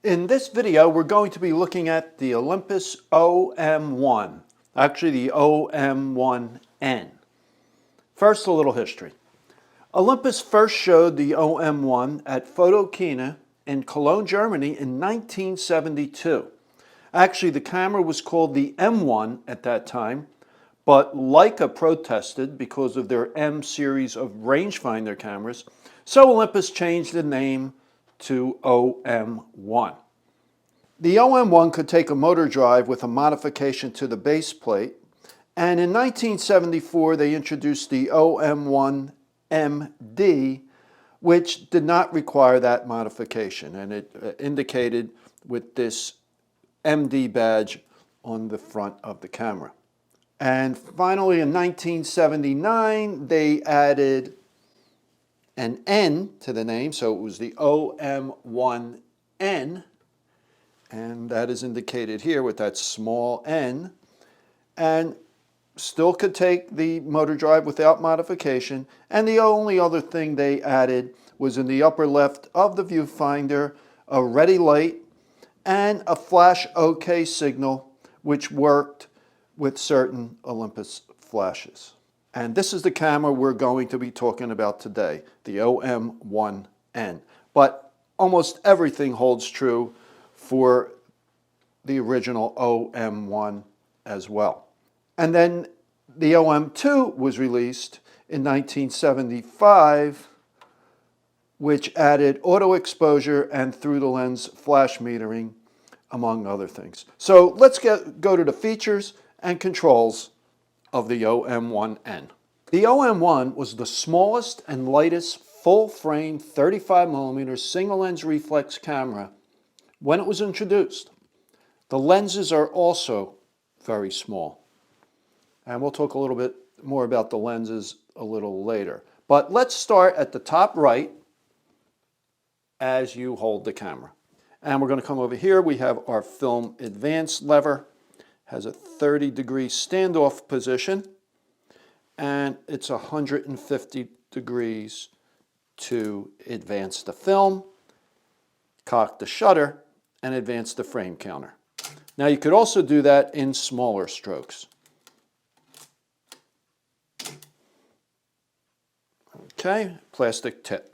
In this video, we're going to be looking at the Olympus OM1, actually the OM1n. First, a little history. Olympus first showed the OM1 at Photokina in Cologne, Germany in 1972. Actually, the camera was called the M1 at that time, but Leica protested because of their M series of rangefinder cameras, so Olympus changed the name to OM1. The OM1 could take a motor drive with a modification to the base plate, and in 1974 they introduced the OM1MD, which did not require that modification, and it indicated with this MD badge on the front of the camera. And finally in 1979 they added an N to the name, so it was the OM1n, and that is indicated here with that small n, and still could take the motor drive without modification. And the only other thing they added was in the upper left of the viewfinder a ready light and a flash OK signal, which worked with certain Olympus flashes. And this is the camera we're going to be talking about today, the OM1n. But almost everything holds true for the original OM1 as well. And then the OM2 was released in 1975, which added auto exposure and through the lens flash metering, among other things. So let's go to the features and controls of the OM1n. The OM1 was the smallest and lightest full-frame 35mm single-lens reflex camera when it was introduced. The lenses are also very small, and we'll talk a little bit more about the lenses a little later. But let's start at the top right as you hold the camera. And we're going to come over here. We have our film advance lever. Has a 30-degree standoff position, and it's 150 degrees to advance the film, cock the shutter, and advance the frame counter. Now you could also do that in smaller strokes. Okay, plastic tip.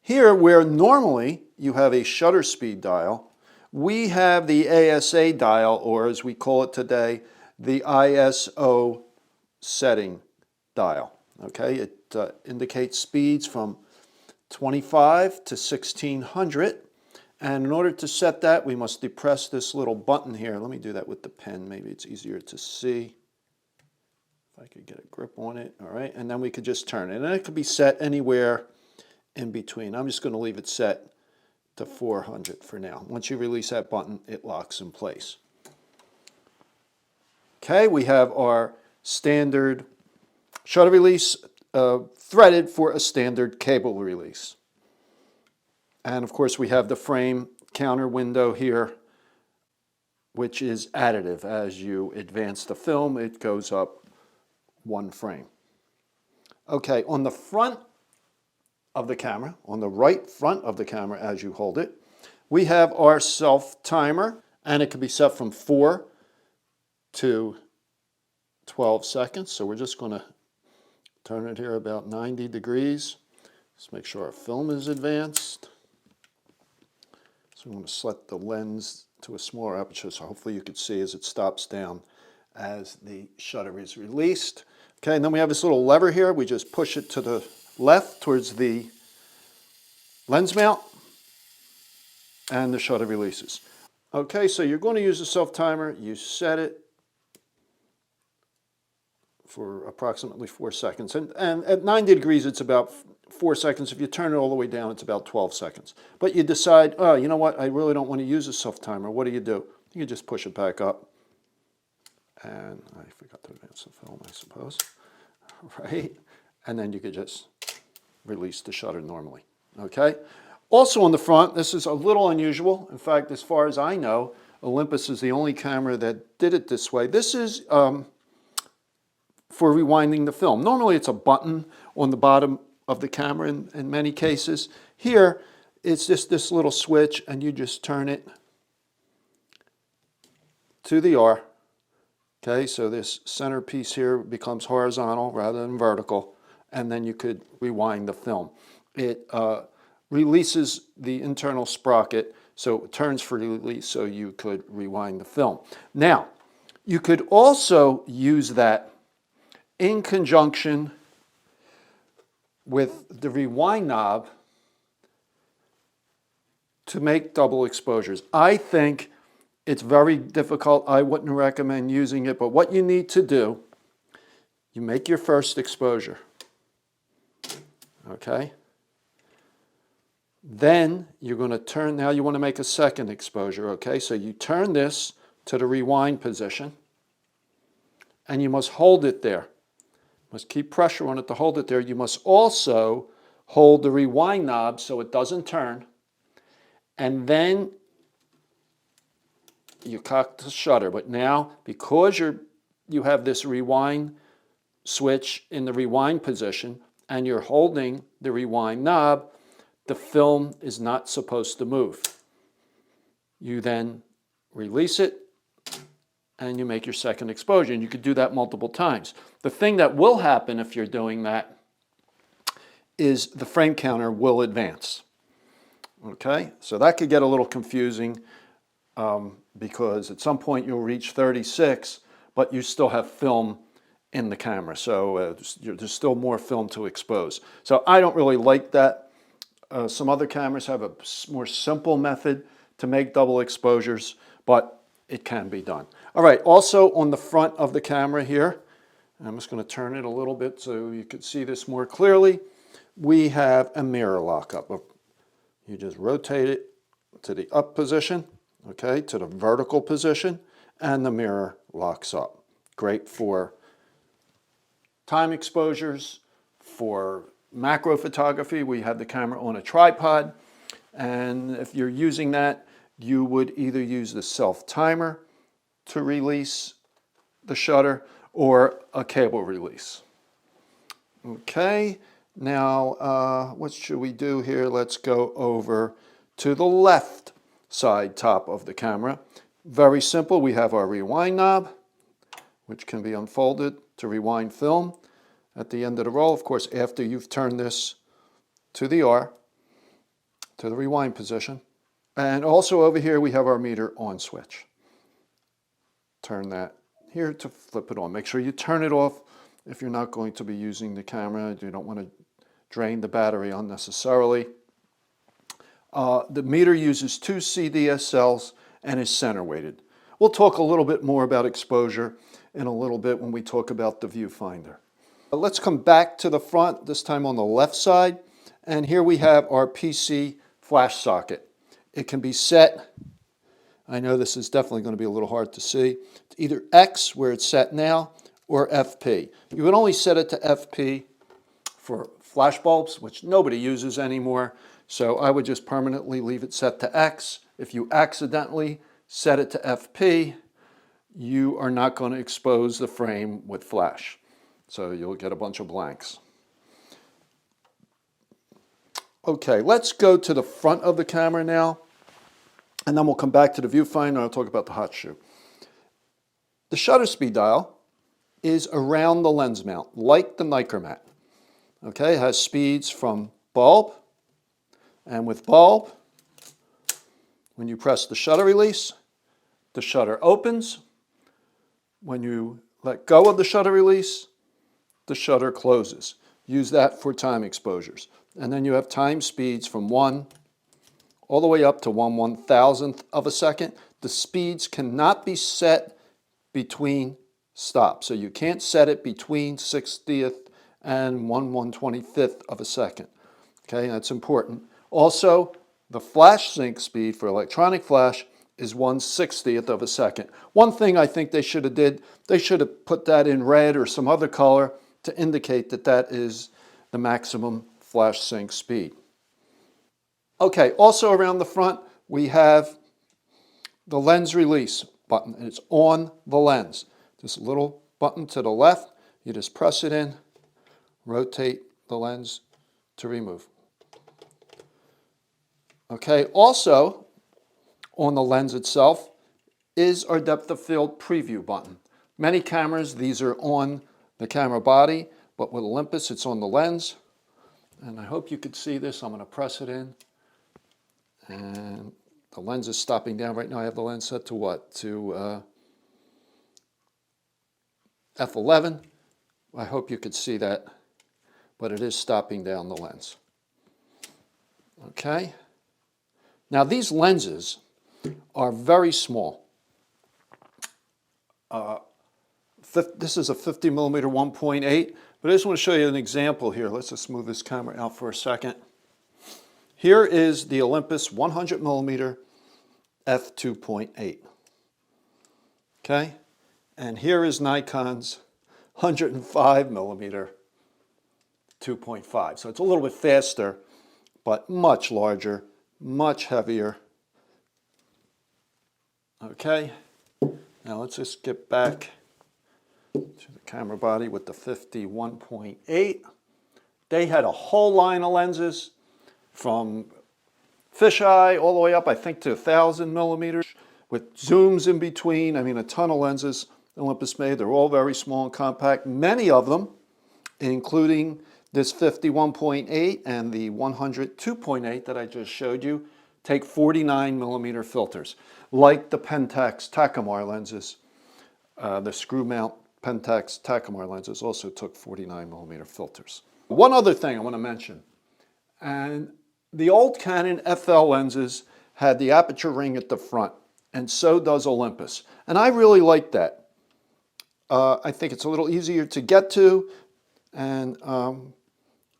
Here, where normally you have a shutter speed dial, we have the ASA dial, or as we call it today, the ISO setting dial. Okay, it indicates speeds from 25 to 1600. And in order to set that, we must depress this little button here. Let me do that with the pen. Maybe it's easier to see. If I could get a grip on it. All right, and then we could just turn it. And it could be set anywhere in between. I'm just going to leave it set to 400 for now. Once you release that button, it locks in place. Okay, we have our standard shutter release threaded for a standard cable release. And of course we have the frame counter window here, which is additive. As you advance the film, it goes up one frame. Okay, on the front of the camera, on the right front of the camera as you hold it, we have our self timer, and it can be set from 4 to 12 seconds. So we're just going to turn it here about 90 degrees. Just make sure our film is advanced. So I'm going to select the lens to a smaller aperture, so hopefully you can see as it stops down as the shutter is released. Okay, and then we have this little lever here. We just push it to the left towards the lens mount, and the shutter releases. Okay, so you're going to use the self-timer. You set it for approximately 4 seconds. And at 90 degrees, it's about 4 seconds. If you turn it all the way down, it's about 12 seconds. But you decide, oh, you know what? I really don't want to use a self-timer. What do? You just push it back up. And I forgot to advance the film, I suppose. Right? And then you could just release the shutter normally. Okay? Also on the front, this is a little unusual. In fact, as far as I know, Olympus is the only camera that did it this way. This is for rewinding the film. Normally it's a button on the bottom of the camera in many cases. Here, it's just this little switch, and you just turn it to the R. Okay, so this center piece here becomes horizontal rather than vertical, and then you could rewind the film. It releases the internal sprocket, so it turns for release, so you could rewind the film. Now, you could also use that in conjunction with the rewind knob to make double exposures. I think it's very difficult. I wouldn't recommend using it, but what you need to do, you make your first exposure, okay? Then you're going to turn, now you want to make a second exposure, okay? So you turn this to the rewind position, and you must hold it there. You must keep pressure on it to hold it there. You must also hold the rewind knob so it doesn't turn, and then you cock the shutter. But now, because you have this rewind switch in the rewind position, and you're holding the rewind knob, the film is not supposed to move. You then release it, and you make your second exposure, and you could do that multiple times. The thing that will happen if you're doing that is the frame counter will advance. Okay, so that could get a little confusing because at some point you'll reach 36, but you still have film in the camera, so there's still more film to expose. So I don't really like that. Some other cameras have a more simple method to make double exposures, but it can be done. All right, also on the front of the camera here, I'm just going to turn it a little bit so you can see this more clearly, we have a mirror lockup. You just rotate it to the up position, okay, to the vertical position, and the mirror locks up. Great for time exposures, for macro photography. We have the camera on a tripod, and if you're using that, you would either use the self timer to release the shutter or a cable release. Okay, now what should we do here? Let's go over to the left side top of the camera. Very simple. We have our rewind knob, which can be unfolded to rewind film at the end of the roll. Of course, after you've turned this to the R, to the rewind position. And also over here, we have our meter on switch. Turn that here to flip it on. Make sure you turn it off if you're not going to be using the camera. You don't want to drain the battery unnecessarily. The meter uses 2 CDS cells and is center weighted. We'll talk a little bit more about exposure in a little bit when we talk about the viewfinder. Let's come back to the front, this time on the left side. And here we have our PC flash socket. It can be set, I know this is definitely going to be a little hard to see, it's either X, where it's set now, or FP. You would only set it to FP for flash bulbs, which nobody uses anymore, so I would just permanently leave it set to X. If you accidentally set it to FP, you are not going to expose the frame with flash, so you'll get a bunch of blanks. Okay, let's go to the front of the camera now, and then we'll come back to the viewfinder and I'll talk about the hot shoe. The shutter speed dial is around the lens mount, like the Nichromat. Okay, it has speeds from bulb, and with bulb, when you press the shutter release, the shutter opens. When you let go of the shutter release, the shutter closes. Use that for time exposures. And then you have time speeds from 1 all the way up to 1/1000th of a second. The speeds cannot be set between stops. So you can't set it between 60th and 1/125th of a second. Okay, that's important. Also, the flash sync speed for electronic flash is 1/60th of a second. One thing I think they should have did, they should have put that in red or some other color to indicate that that is the maximum flash sync speed. Okay, also around the front, we have the lens release button, and it's on the lens. This little button to the left, you just press it in, rotate the lens to remove. Okay, also on the lens itself is our depth of field preview button. Many cameras, these are on the camera body, but with Olympus it's on the lens. And I hope you could see this. I'm going to press it in. And the lens is stopping down. Right now I have the lens set to what? To f11. I hope you could see that, but it is stopping down the lens. Okay. Now these lenses are very small. This is a 50mm 1.8, but I just want to show you an example here. Let's just move this camera out for a second. Here is the Olympus 100mm f2.8. Okay, and here is Nikon's 105mm 2.5. So it's a little bit faster, but much larger, much heavier. Okay, now let's just get back to the camera body with the 51.8. They had a whole line of lenses from fisheye all the way up, I think, to 1000mm with zooms in between. I mean, a ton of lenses Olympus made. They're all very small and compact. Many of them, including this 51.8 and the 102.8 that I just showed you, take 49mm filters, like the Pentax Takumar lenses. The screw mount Pentax Takumar lenses also took 49mm filters. One other thing I want to mention, and the old Canon FL lenses had the aperture ring at the front, and so does Olympus. And I really like that. I think it's a little easier to get to, and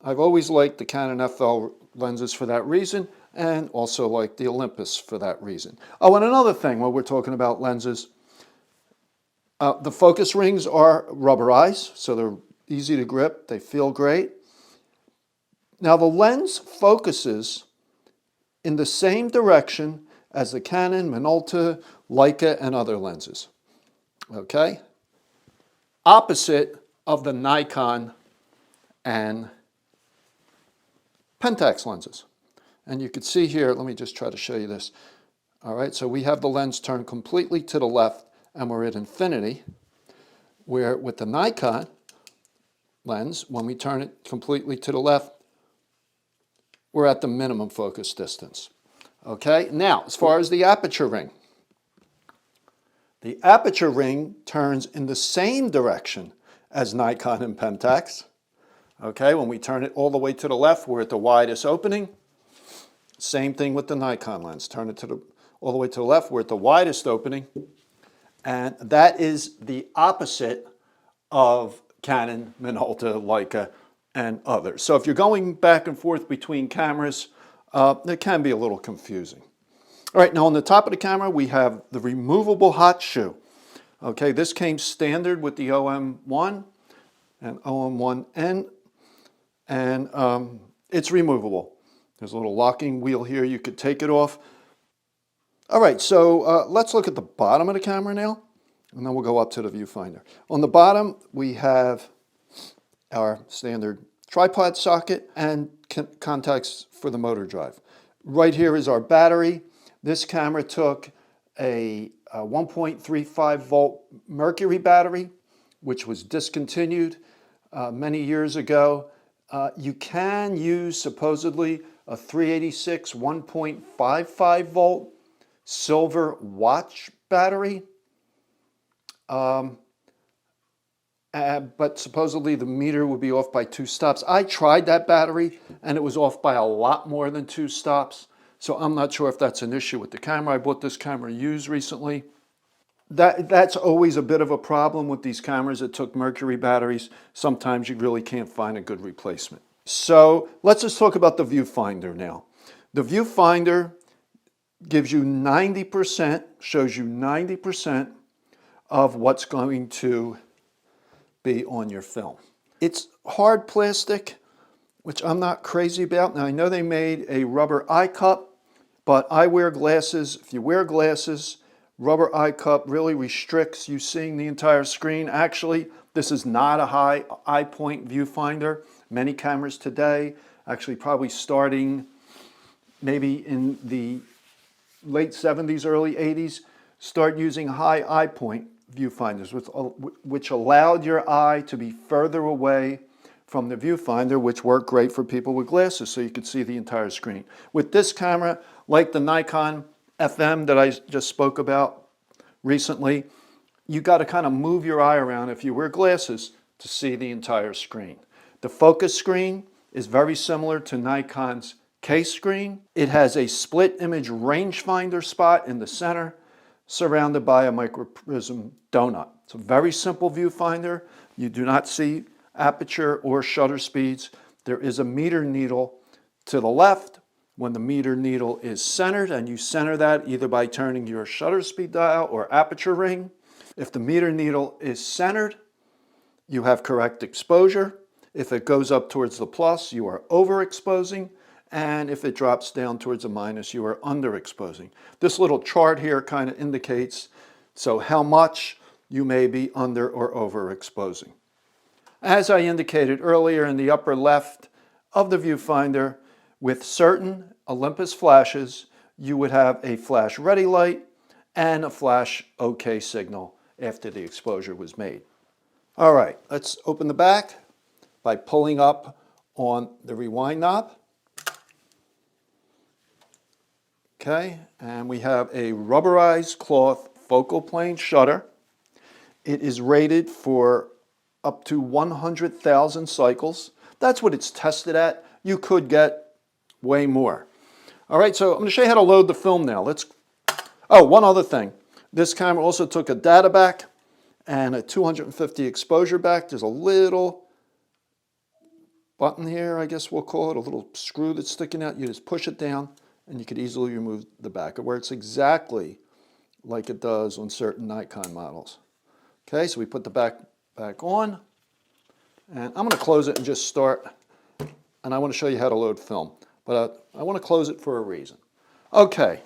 I've always liked the Canon FL lenses for that reason, and also like the Olympus for that reason. Oh, and another thing while we're talking about lenses, the focus rings are rubberized, so they're easy to grip, they feel great. Now the lens focuses in the same direction as the Canon, Minolta, Leica, and other lenses. Okay? Opposite of the Nikon and Pentax lenses. And you can see here, let me just try to show you this. All right, so we have the lens turned completely to the left and we're at infinity, where with the Nikon lens, when we turn it completely to the left, we're at the minimum focus distance. Okay, now as far as the aperture ring turns in the same direction as Nikon and Pentax. Okay, when we turn it all the way to the left, we're at the widest opening. Same thing with the Nikon lens. Turn it all the way to the left, we're at the widest opening. And that is the opposite of Canon, Minolta, Leica, and others. So if you're going back and forth between cameras, it can be a little confusing. All right, now on the top of the camera, we have the removable hot shoe. Okay, this came standard with the OM1 and OM1n, and it's removable. There's a little locking wheel here. You could take it off. All right, so let's look at the bottom of the camera now, and then we'll go up to the viewfinder. On the bottom, we have our standard tripod socket and contacts for the motor drive. Right here is our battery. This camera took a 1.35 volt mercury battery, which was discontinued many years ago. You can use supposedly a 386 1.55 volt silver watch battery, but supposedly the meter would be off by 2 stops. I tried that battery and it was off by a lot more than 2 stops. So I'm not sure if that's an issue with the camera. I bought this camera used recently. That's always a bit of a problem with these cameras that took mercury batteries. Sometimes you really can't find a good replacement. So let's just talk about the viewfinder now. The viewfinder gives you 90%, shows you 90% of what's going to be on your film. It's hard plastic, which I'm not crazy about. Now I know they made a rubber eye cup, but I wear glasses. If you wear glasses, rubber eye cup really restricts you seeing the entire screen. Actually, this is not a high eye point viewfinder. Many cameras today, actually probably starting maybe in the late 70s, early 80s, start using high eye point viewfinders, which allowed your eye to be further away from the viewfinder, which worked great for people with glasses so you could see the entire screen. With this camera, like the Nikon FM that I just spoke about recently, you got to kind of move your eye around if you wear glasses to see the entire screen. The focus screen is very similar to Nikon's case screen. It has a split image rangefinder spot in the center, surrounded by a microprism donut. It's a very simple viewfinder. You do not see aperture or shutter speeds. There is a meter needle to the left. When the meter needle is centered, and you center that either by turning your shutter speed dial or aperture ring. If the meter needle is centered, you have correct exposure. If it goes up towards the plus, you are overexposing. And if it drops down towards a minus, you are underexposing. This little chart here kind of indicates how much you may be under or overexposing. As I indicated earlier, in the upper left of the viewfinder, with certain Olympus flashes, you would have a flash ready light and a flash OK signal after the exposure was made. All right, let's open the back by pulling up on the rewind knob. Okay, and we have a rubberized cloth focal plane shutter. It is rated for up to 100,000 cycles. That's what it's tested at. You could get way more. All right, so I'm going to show you how to load the film now. Oh, one other thing. This camera also took a data back and a 250 exposure back. There's a little button here, I guess we'll call it, a little screw that's sticking out. You just push it down and you could easily remove the back. It works exactly like it does on certain Nikon models. Okay, so we put the back on, and I'm going to close it and just start, and I want to show you how to load film, but I want to close it for a reason. Okay,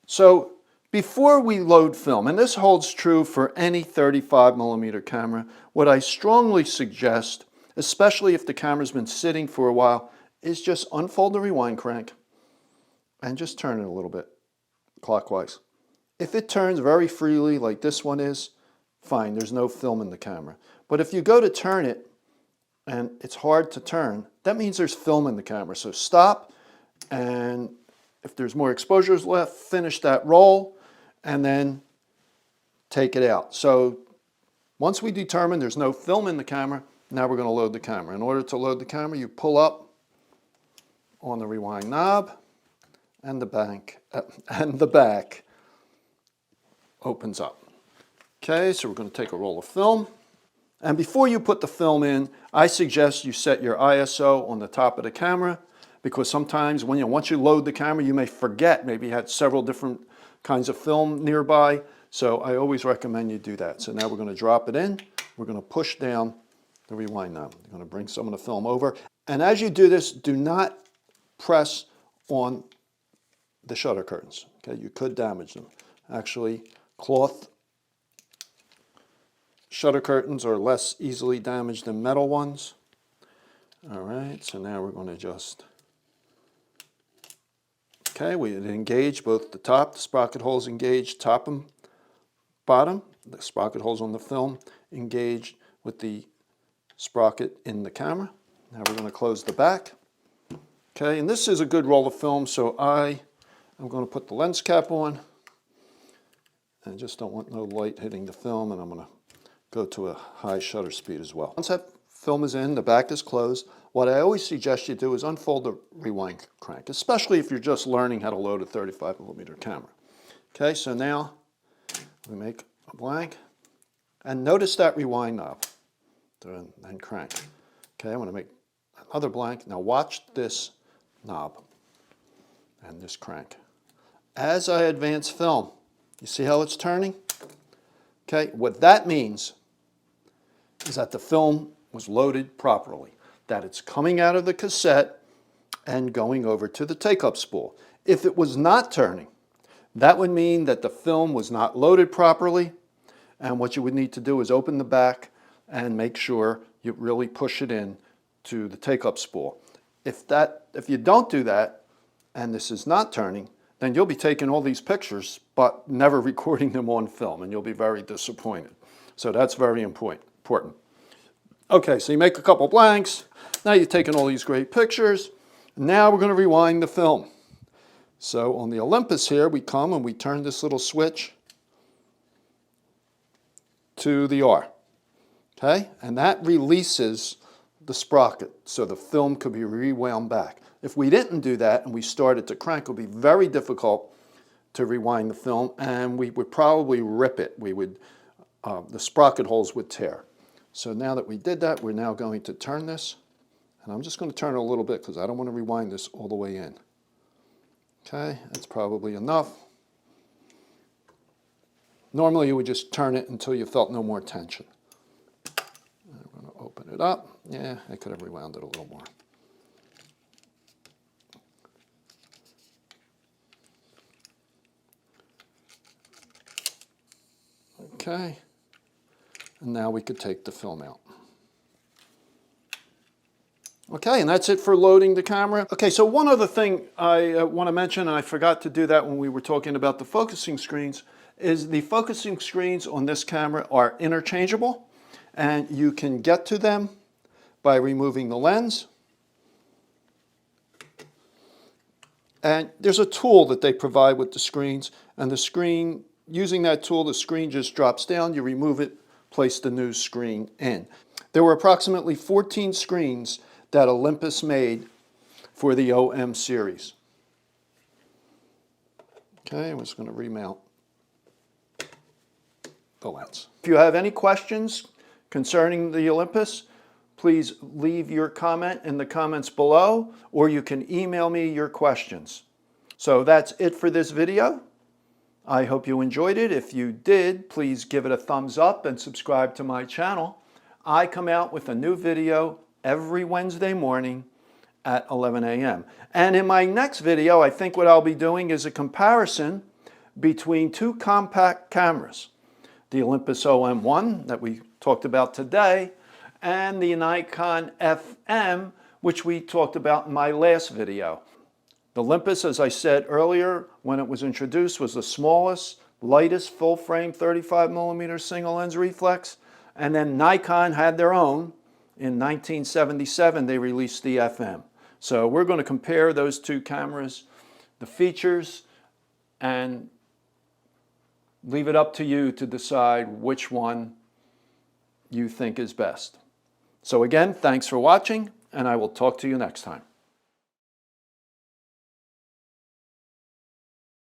so before we load film, and this holds true for any 35mm camera, what I strongly suggest, especially if the camera's been sitting for a while, is just unfold the rewind crank and just turn it a little bit clockwise. If it turns very freely like this one is, fine, there's no film in the camera. But if you go to turn it and it's hard to turn, that means there's film in the camera. So stop, and if there's more exposures left, finish that roll and then take it out. So once we determine there's no film in the camera, now we're going to load the camera. In order to load the camera, you pull up on the rewind knob, and the back opens up. Okay, so we're going to take a roll of film. And before you put the film in, I suggest you set your ISO on the top of the camera, because sometimes once you load the camera, you may forget, maybe you had several different kinds of film nearby. So I always recommend you do that. So now we're going to drop it in. We're going to push down the rewind knob. We're going to bring some of the film over. And as you do this, do not press on the shutter curtains. Okay, you could damage them. Actually, cloth shutter curtains are less easily damaged than metal ones. All right, so now we're going to just, okay, we engage both the top, the sprocket holes engaged top and bottom. The sprocket holes on the film engaged with the sprocket in the camera. Now we're going to close the back. Okay, and this is a good roll of film, so I'm going to put the lens cap on. I just don't want no light hitting the film, and I'm going to go to a high shutter speed as well. Once that film is in, the back is closed, what I always suggest you do is unfold the rewind crank, especially if you're just learning how to load a 35mm camera. Okay, so now we make a blank, and notice that rewind knob, and crank. Okay, I'm going to make another blank. Now watch this knob and this crank. As I advance film, you see how it's turning? Okay, what that means is that the film was loaded properly, that it's coming out of the cassette and going over to the take-up spool. If it was not turning, that would mean that the film was not loaded properly, and what you would need to do is open the back and make sure you really push it in to the take-up spool. If you don't do that, and this is not turning, then you'll be taking all these pictures but never recording them on film, and you'll be very disappointed. So that's very important. Okay, so you make a couple blanks. Now you've taken all these great pictures. Now we're going to rewind the film. So on the Olympus here, we come and we turn this little switch to the R. Okay, and that releases the sprocket so the film could be rewound back. If we didn't do that and we started to crank, it would be very difficult to rewind the film, and we would probably rip it. The sprocket holes would tear. So now that we did that, we're now going to turn this, and I'm just going to turn it a little bit because I don't want to rewind this all the way in. Okay, that's probably enough. Normally you would just turn it until you felt no more tension. I'm going to open it up. Yeah, I could have rewound it a little more. Okay, and now we could take the film out. Okay, and that's it for loading the camera. Okay, so one other thing I want to mention, and I forgot to do that when we were talking about the focusing screens, is the focusing screens on this camera are interchangeable, and you can get to them by removing the lens. And there's a tool that they provide with the screens, and the screen, using that tool, the screen just drops down, you remove it, place the new screen in. There were approximately 14 screens that Olympus made for the OM series. Okay, I'm just going to remount the lens. If you have any questions concerning the Olympus, please leave your comment in the comments below, or you can email me your questions. So that's it for this video. I hope you enjoyed it. If you did, please give it a thumbs up and subscribe to my channel. I come out with a new video every Wednesday morning at 11 a.m. And in my next video, I think what I'll be doing is a comparison between two compact cameras, the Olympus OM1 that we talked about today, and the Nikon FM, which we talked about in my last video. The Olympus, as I said earlier, when it was introduced, was the smallest, lightest full-frame 35mm single lens reflex, and then Nikon had their own. In 1977, they released the FM. So we're going to compare those two cameras, the features, and leave it up to you to decide which one you think is best. So again, thanks for watching, and I will talk to you next time.